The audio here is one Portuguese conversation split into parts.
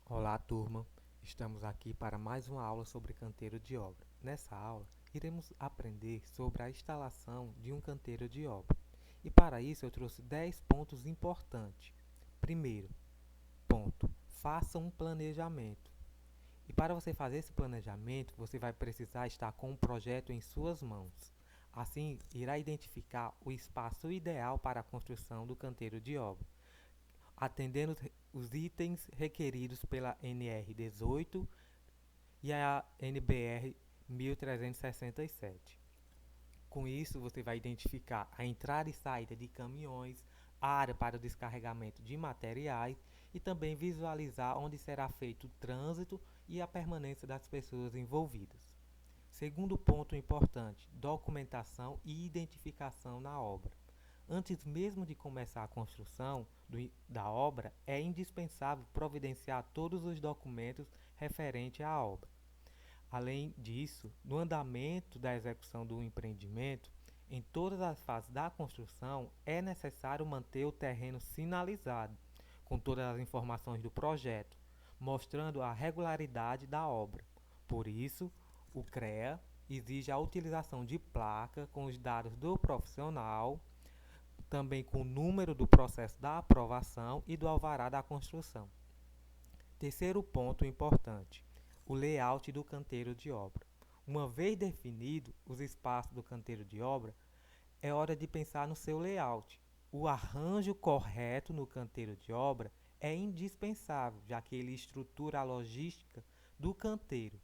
Olá, turma! Estamos aqui para mais uma aula sobre canteiro de obra. Nessa aula, iremos aprender sobre a instalação de um canteiro de obra. E para isso eu trouxe 10 pontos importantes. Primeiro ponto, faça um planejamento. E para você fazer esse planejamento, você vai precisar estar com um projeto em suas mãos. Assim, irá identificar o espaço ideal para a construção do canteiro de obra, atendendo os itens requeridos pela NR 18 e a NBR 1367. Com isso, você vai identificar a entrada e saída de caminhões, a área para o descarregamento de materiais e também visualizar onde será feito o trânsito e a permanência das pessoas envolvidas. Segundo ponto importante, documentação e identificação na obra. Antes mesmo de começar a construção da obra, é indispensável providenciar todos os documentos referentes à obra. Além disso, no andamento da execução do empreendimento, em todas as fases da construção, é necessário manter o terreno sinalizado, com todas as informações do projeto, mostrando a regularidade da obra. Por isso, o CREA exige a utilização de placa com os dados do profissional, também com o número do processo da aprovação e do alvará da construção. Terceiro ponto importante, o layout do canteiro de obra. Uma vez definido os espaços do canteiro de obra, é hora de pensar no seu layout. O arranjo correto no canteiro de obra é indispensável, já que ele estrutura a logística do canteiro,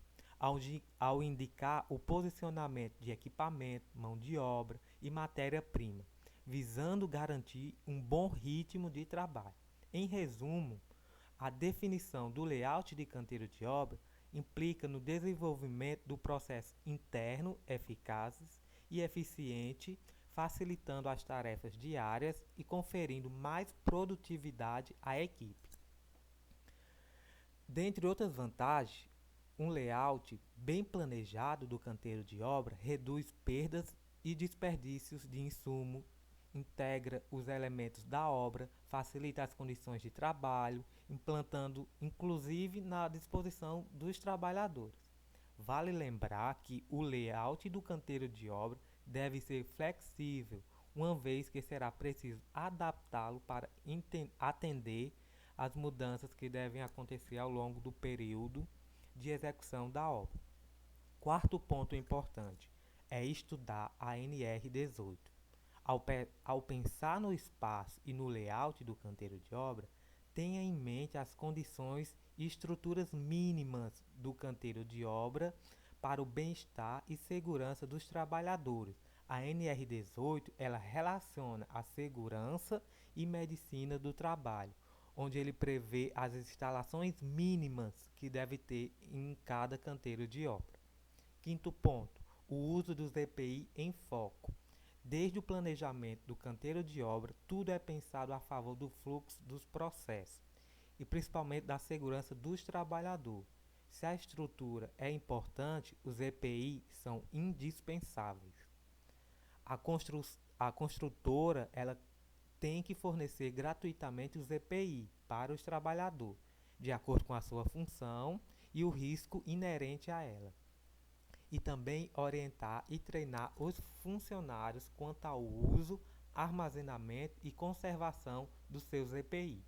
ao indicar o posicionamento de equipamento, mão de obra e matéria-prima, visando garantir um bom ritmo de trabalho. Em resumo, a definição do layout de canteiro de obra implica no desenvolvimento do processo interno eficazes e eficiente, facilitando as tarefas diárias e conferindo mais produtividade à equipe. Dentre outras vantagens, um layout bem planejado do canteiro de obra reduz perdas e desperdícios de insumo, integra os elementos da obra, facilita as condições de trabalho, implantando inclusive na disposição dos trabalhadores. Vale lembrar que o layout do canteiro de obra deve ser flexível, uma vez que será preciso adaptá-lo para atender às mudanças que devem acontecer ao longo do período de execução da obra. Quarto ponto importante é estudar a NR 18. Ao pensar no espaço e no layout do canteiro de obra, tenha em mente as condições e estruturas mínimas do canteiro de obra para o bem-estar e segurança dos trabalhadores. A NR 18 ela relaciona a segurança e medicina do trabalho, onde ele prevê as instalações mínimas que deve ter em cada canteiro de obra. Quinto ponto, o uso dos EPI em foco. Desde o planejamento do canteiro de obra, tudo é pensado a favor do fluxo dos processos e principalmente da segurança dos trabalhadores. Se a estrutura é importante, os EPI são indispensáveis. A, a construtora ela tem que fornecer gratuitamente os EPI para os trabalhadores, de acordo com a sua função e o risco inerente a ela, e também orientar e treinar os funcionários quanto ao uso, armazenamento e conservação dos seus EPI.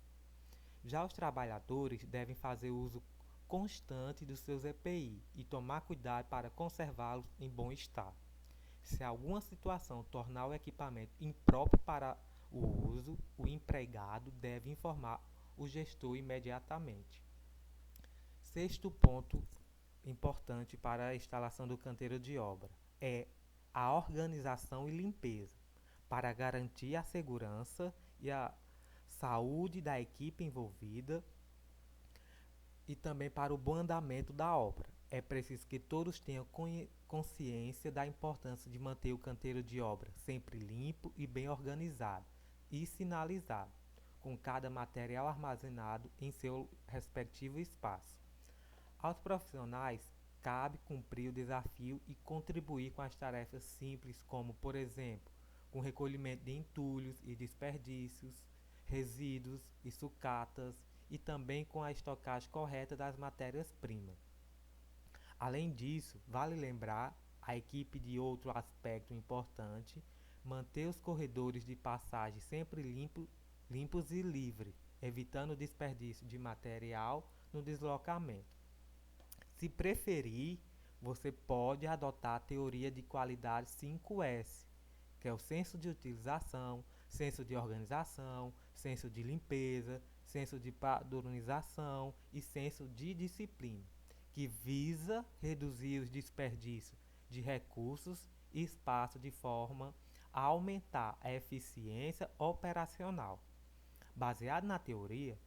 Já os trabalhadores devem fazer uso constante dos seus EPI e tomar cuidado para conservá-los em bom estado. Se alguma situação tornar o equipamento impróprio para o uso, o empregado deve informar o gestor imediatamente. Sexto ponto importante para a instalação do canteiro de obra é a organização e limpeza, para garantir a segurança e a saúde da equipe envolvida e também para o bom andamento da obra. É preciso que todos tenham consciência da importância de manter o canteiro de obra sempre limpo e bem organizado e sinalizado, com cada material armazenado em seu respectivo espaço. Aos profissionais cabe cumprir o desafio e contribuir com as tarefas simples, como, por exemplo, com recolhimento de entulhos e desperdícios, resíduos e sucatas, e também com a estocagem correta das matérias-primas. Além disso, vale lembrar a equipe de outro aspecto importante: manter os corredores de passagem sempre limpos e livres, evitando o desperdício de material no deslocamento. Se preferir, você pode adotar a teoria de qualidade 5S, que é o senso de utilização, senso de organização, senso de limpeza, senso de padronização e senso de disciplina, que visa reduzir os desperdícios de recursos e espaço de forma a aumentar a eficiência operacional. Baseado na teoria,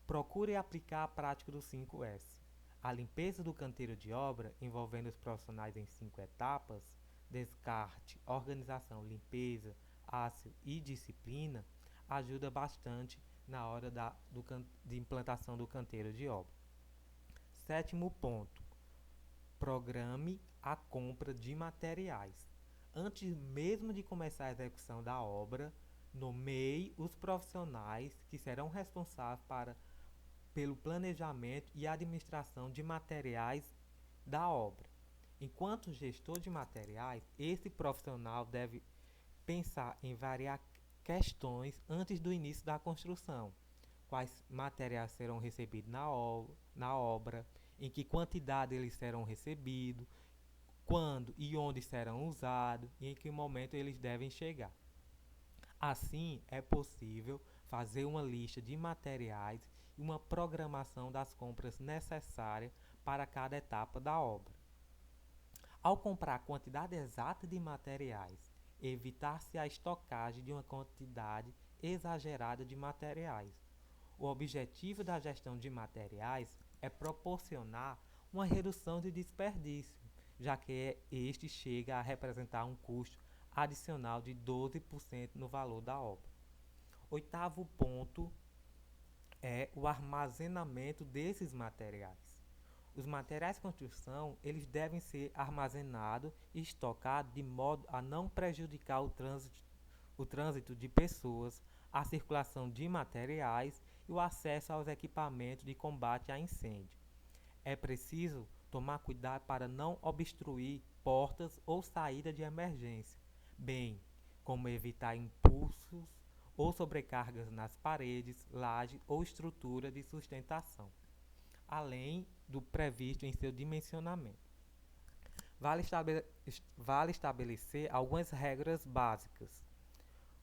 procure aplicar a prática do 5S. A limpeza do canteiro de obra, envolvendo os profissionais em 5 etapas: descarte, organização, limpeza, ácido e disciplina, ajuda bastante na hora de implantação do canteiro de obra. Sétimo ponto: programe a compra de materiais. Antes mesmo de começar a execução da obra, nomeie os profissionais que serão responsáveis pelo planejamento e administração de materiais da obra. Enquanto gestor de materiais, esse profissional deve pensar em variar questões antes do início da construção: quais materiais serão recebidos na obra, em que quantidade eles serão recebidos, quando e onde serão usados e em que momento eles devem chegar. Assim, é possível fazer uma lista de materiais e uma programação das compras necessárias para cada etapa da obra. Ao comprar a quantidade exata de materiais, evitar-se a estocagem de uma quantidade exagerada de materiais. O objetivo da gestão de materiais é proporcionar uma redução de desperdício, já que este chega a representar um custo adicional de 12% no valor da obra. Oitavo ponto é o armazenamento desses materiais. Os materiais de construção, eles devem ser armazenados e estocados de modo a não prejudicar o trânsito de pessoas, a circulação de materiais e o acesso aos equipamentos de combate a incêndio. É preciso tomar cuidado para não obstruir portas ou saídas de emergência, bem como evitar impulsos ou sobrecargas nas paredes, lajes ou estrutura de sustentação, além do previsto em seu dimensionamento. Vale estabelecer algumas regras básicas,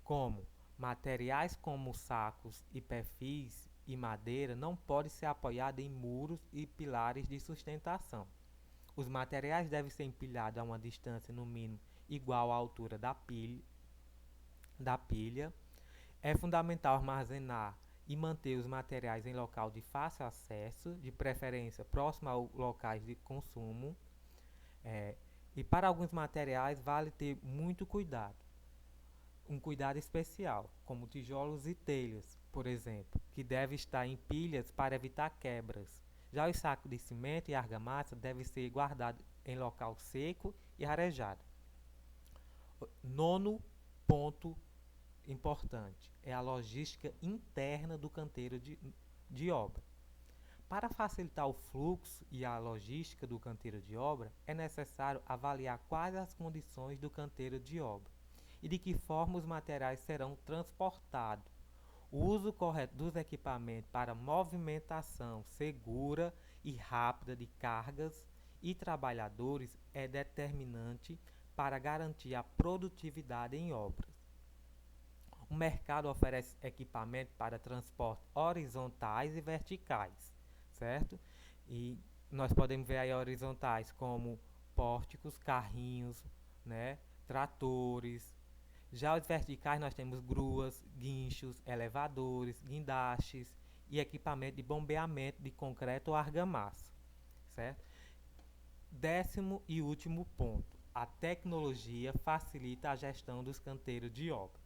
como materiais como sacos e perfis e madeira não podem ser apoiados em muros e pilares de sustentação. Os materiais devem ser empilhados a uma distância no mínimo igual à altura da pilha. É fundamental armazenar e manter os materiais em local de fácil acesso, de preferência próximo a locais de consumo. E para alguns materiais vale ter muito cuidado, um cuidado especial, como tijolos e telhas, por exemplo, que devem estar em pilhas para evitar quebras. Já os sacos de cimento e argamassa devem ser guardados em local seco e arejado. Nono ponto importante é a logística interna do canteiro de obra. Para facilitar o fluxo e a logística do canteiro de obra, é necessário avaliar quais as condições do canteiro de obra e de que forma os materiais serão transportados. O uso correto dos equipamentos para movimentação segura e rápida de cargas e trabalhadores é determinante para garantir a produtividade em obras. O mercado oferece equipamentos para transporte horizontais e verticais, certo? E nós podemos ver aí horizontais como pórticos, carrinhos, né, tratores. Já os verticais nós temos gruas, guinchos, elevadores, guindastes e equipamento de bombeamento de concreto ou argamassa, certo? Décimo e último ponto: a tecnologia facilita a gestão dos canteiros de obra.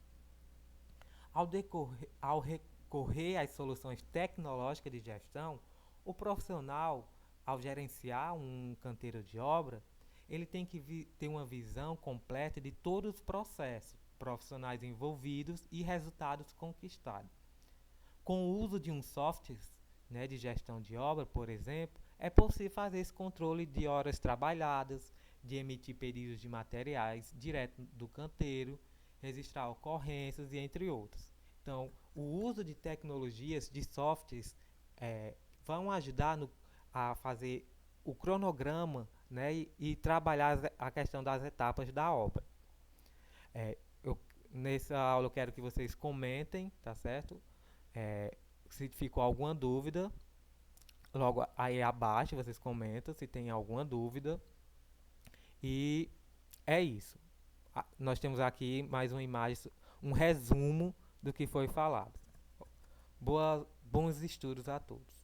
Ao recorrer às soluções tecnológicas de gestão, o profissional, ao gerenciar um canteiro de obra, ele tem que ter uma visão completa de todos os processos, profissionais envolvidos e resultados conquistados. Com o uso de um software, né, de gestão de obra, por exemplo, é possível fazer esse controle de horas trabalhadas, de emitir pedidos de materiais direto do canteiro, registrar ocorrências e entre outros. Então, o uso de tecnologias, de softwares, vão ajudar a fazer o cronograma, né, e trabalhar a questão das etapas da obra. Nessa aula eu quero que vocês comentem, tá certo? Se ficou alguma dúvida, logo aí abaixo vocês comentam se tem alguma dúvida. E é isso. Nós temos aqui mais uma imagem, um resumo do que foi falado. Bons estudos a todos.